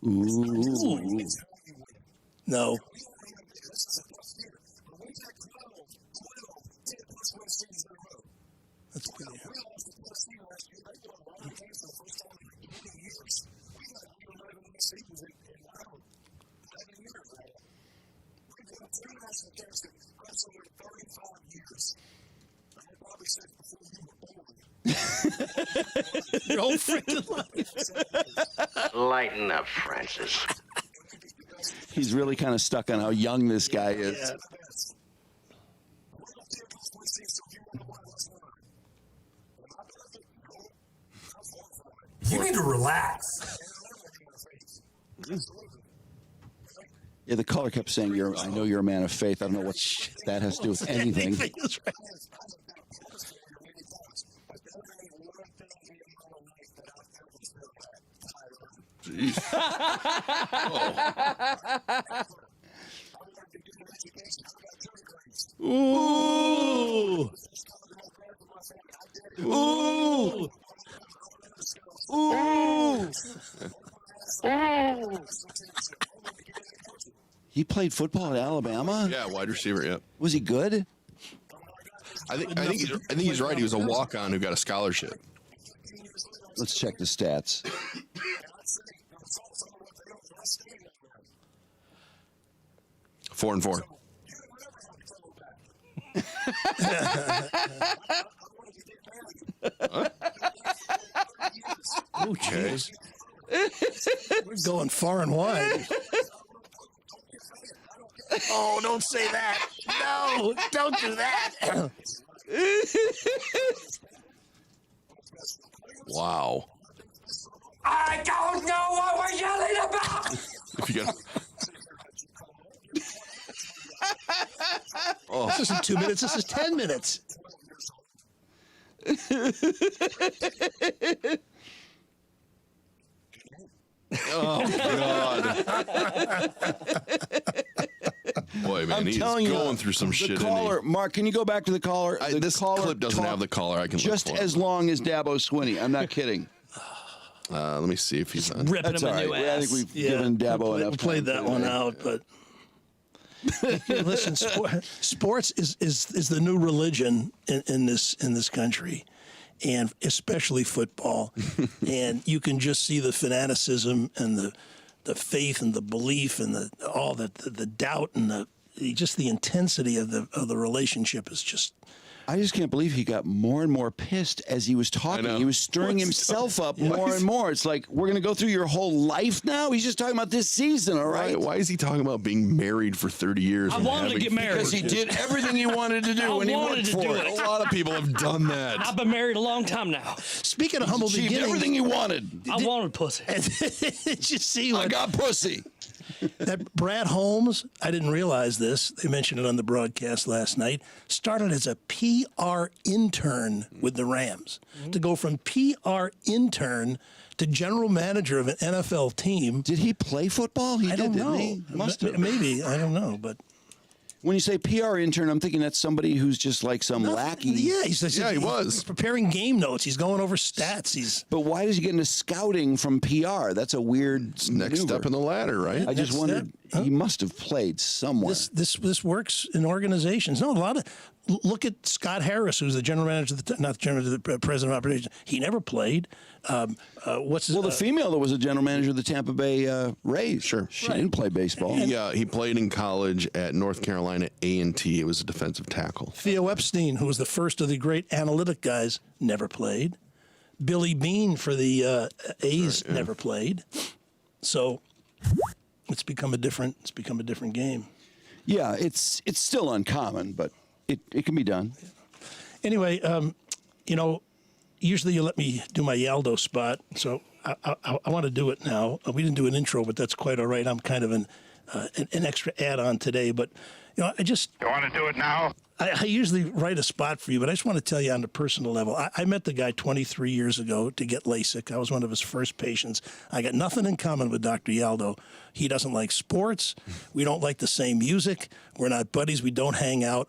S3: Ooh.
S5: No. That's pretty. Your whole freaking life.
S14: Lighten up, Francis.
S3: He's really kind of stuck on how young this guy is.
S5: Yeah.
S13: You need to relax.
S3: Yeah, the caller kept saying, I know you're a man of faith. I don't know what that has to do with anything.
S5: That's right.
S3: Ooh. Ooh. Ooh. He played football at Alabama?
S4: Yeah, wide receiver, yeah.
S3: Was he good?
S4: I think he's right. He was a walk-on who got a scholarship.
S3: Let's check the stats.
S4: Four and 4.
S5: Oh, jeez. We're going far and wide. Oh, don't say that. No, don't do that.
S4: Wow.
S14: I don't know what we're yelling about.
S4: If you got.
S5: Oh. This isn't 2 minutes. This is 10 minutes.
S4: Oh, God. Boy, man, he's going through some shit.
S3: Caller, Mark, can you go back to the caller?
S4: This clip doesn't have the caller. I can
S3: just
S4: look for
S3: as long as Dabo Swinney. I'm not kidding.
S4: Let me see if he's on.
S6: Ripping
S3: That's
S6: him a
S3: all right.
S6: new
S3: I
S6: ass.
S3: think we've given Dabo enough
S5: We played
S3: time
S5: that one
S3: today.
S5: out, but listen, sports is the new religion in this country, and especially football. And you can just see the fanaticism and the faith and the belief and the doubt and the intensity of the relationship is just.
S3: I just can't believe he got more and more pissed as he was talking. He was stirring himself up more and more. It's like, we're going to go through your whole life now? He's just talking about this season, all right?
S4: Why is he talking about being married for 30 years?
S6: I wanted to get married.
S3: Because he did everything he wanted to do when he worked for it.
S4: A lot of people have done that.
S6: I've been married a long time now.
S5: Speaking of humble
S3: Achieved
S5: beginnings,
S3: everything he wanted.
S6: I wanted pussy.
S5: Did you see
S3: I got pussy.
S5: that Brad Holmes, I didn't realize this, they mentioned it on the broadcast last night, started as a PR intern with the Rams. To go from PR intern to general manager of an NFL team.
S3: Did he play football? He
S5: I
S3: did,
S5: don't know.
S3: didn't he? Must have.
S5: Maybe, I don't know, but.
S3: When you say PR intern, I'm thinking that's somebody who's just like some lackey.
S5: Yeah, he was
S4: was
S5: preparing game notes. He's going over stats.
S3: But why does he get into scouting from PR? That's a weird
S4: next
S3: maneuver.
S4: step in the ladder, right?
S3: I just wondered. He must have played somewhere.
S5: This works in organizations. No, a lot of. Look at Scott Harris, who's the general manager, not the general manager, the president of operations. He never played.
S3: The female that was a general manager of the Tampa Bay Rays.
S4: Sure,
S3: she didn't play baseball.
S4: He played in college at North Carolina A&T. It was a defensive tackle.
S5: Theo Epstein, who was the first of the great analytic guys, never played. Billy Bean for the A's never played. So it's become a different game.
S3: Yeah, it's still uncommon, but it can be done.
S5: Anyway, usually you let me do my Yaldo spot, so I want to do it now. We didn't do an intro, but that's quite all right. I'm kind of an extra add-on today, but I just.
S10: You want to do it now?
S5: I usually write a spot for you, but I just want to tell you on a personal level. I met the guy 23 years ago to get LASIK. I was one of his first patients. I got nothing in common with Dr. Yaldo. He doesn't like sports. We don't like the same music. We're not buddies. We don't hang out.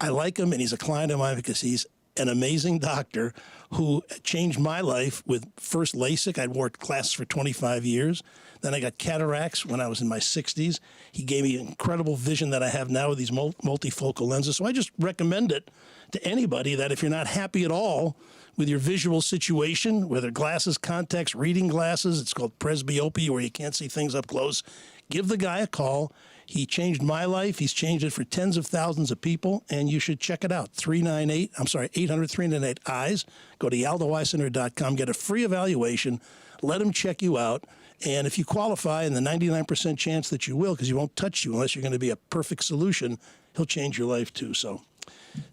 S5: I like him, and he's a client of mine because he's an amazing doctor who changed my life with first LASIK. I'd worn glasses for 25 years. Then I got cataracts when I was in my 60s. He gave me incredible vision that I have now with these multifocal lenses. So I just recommend it to anybody that if you're not happy at all with your visual situation, whether glasses, contacts, reading glasses, it's called presbyopia where you can't see things up close, give the guy a call. He changed my life. He's changed it for tens of thousands of people, and you should check it out. 800-398-EYES. Go to YaldoEyeCenter.com. Get a free evaluation. Let him check you out. And if you qualify, and the 99% chance that you will, because he won't touch you unless you're going to be a perfect solution, he'll change your life too. So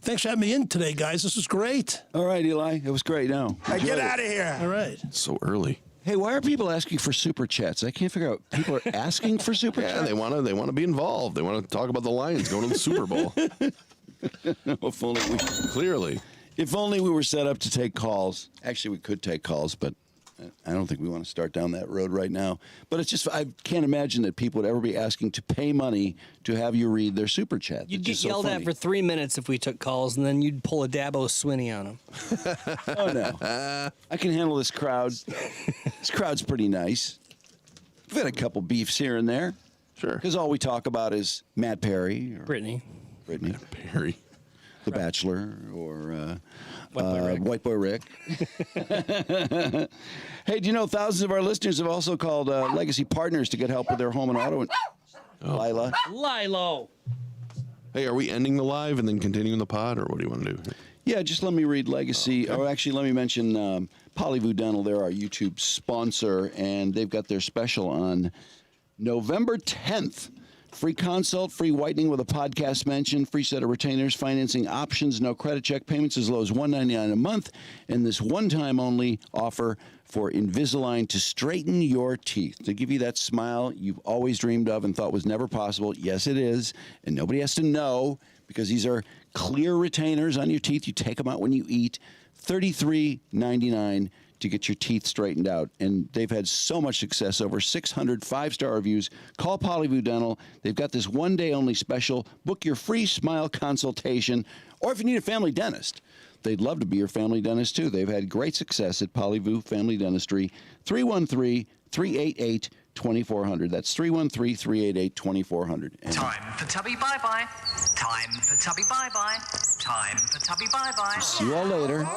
S5: thanks for having me in today, guys. This was great.
S3: All right, Eli. It was great. Now,
S10: Get out of here.
S5: All right.
S4: So early.
S3: Hey, why are people asking for super chats? I can't figure out. People are asking for super chats.
S4: Yeah, they want to be involved. They want to talk about the Lions going to the Super Bowl.
S3: If only we were set up to take calls. Actually, we could take calls, but I don't think we want to start down that road right now. But it's just, I can't imagine that people would ever be asking to pay money to have you read their super chat.
S6: You'd get yelled at for 3 minutes if we took calls, and then you'd pull a Dabo Swinney on them.
S3: Oh, no. I can handle this crowd. This crowd's pretty nice. We've had a couple beefs here and there.
S4: Sure.
S3: Because all we talk about is Matt Perry. Or
S6: Brittany.
S3: Matt Perry. The Bachelor, or
S6: White Boy Rick.
S3: Hey, do you know thousands of our listeners have also called Legacy Partners to get help with their home and auto? Lila.
S6: Lilo.
S4: Hey, are we ending the live and then continuing the pod, or what do you want to do?
S3: Yeah, just let me read Legacy. Or actually, let me mention Polyvoo Dental. They're our YouTube sponsor, and they've got their special on November 10th. Free consult, free whitening with a podcast mention, free set of retainers, financing options, no credit check, payments as low as $199 a month, and this one-time only offer for Invisalign to straighten your teeth, to give you that smile you've always dreamed of and thought was never possible. Yes, it is, and nobody has to know because these are clear retainers on your teeth. You take them out when you eat. $33.99. to get your teeth straightened out. And they've had so much success, over 600 5-star reviews. Call Polyview Dental. They've got this one-day only special. Book your free smile consultation. Or if you need a family dentist, they'd love to be your family dentist, too. They've had great success at Polyview Family Dentistry. 313-388-2400. That's 313-388-2400.
S15: Time for Tubby bye-bye. Time for Tubby bye-bye. Time for Tubby bye-bye.
S3: See you all later.